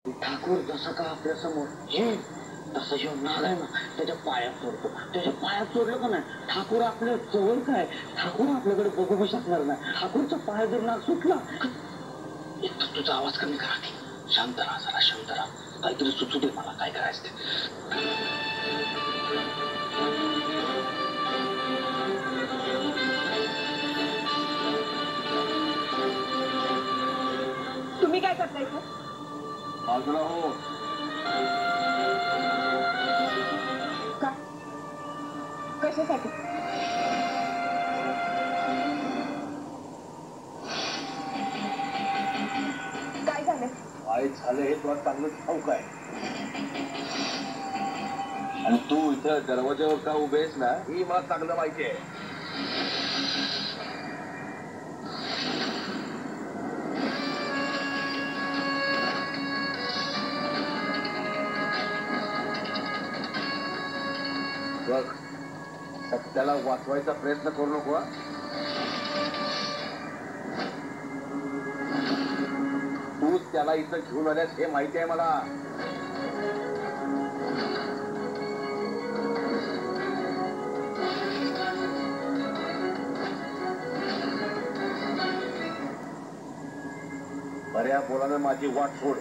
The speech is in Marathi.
ठाकूर जसं का आपल्या समोर येईल तसं जेव्हा नालाय ना त्याच्या पायात सोडतो. त्याच्या पायात सोडलं का नाही ठाकूर आपल्या जवळ काय ठाकूर आपल्याकडे बघू शकणार नाही. ठाकूरचा पाय जर नाक सुटला एक तर तुझा आवाज कमी करा की. शांत राहा जरा शांत राहा. काहीतरी सुचू दे मला काय करायचं ते. तुम्ही काय करताय इथे? बाजूला हो. का? कशासाठी? काय झालं? काय झालं हे तुला चांगलं ठाऊक आहे. आणि तू इथं दरवाज्यावर का उभेस ना ही मला चांगलं माहिती आहे. बघ सत्याला वाचवायचा प्रयत्न करू नको. तूच त्याला इथं घेऊन आल्यास हे माहिती आहे मला. बऱ्या बोलानं माझी वाट सोड.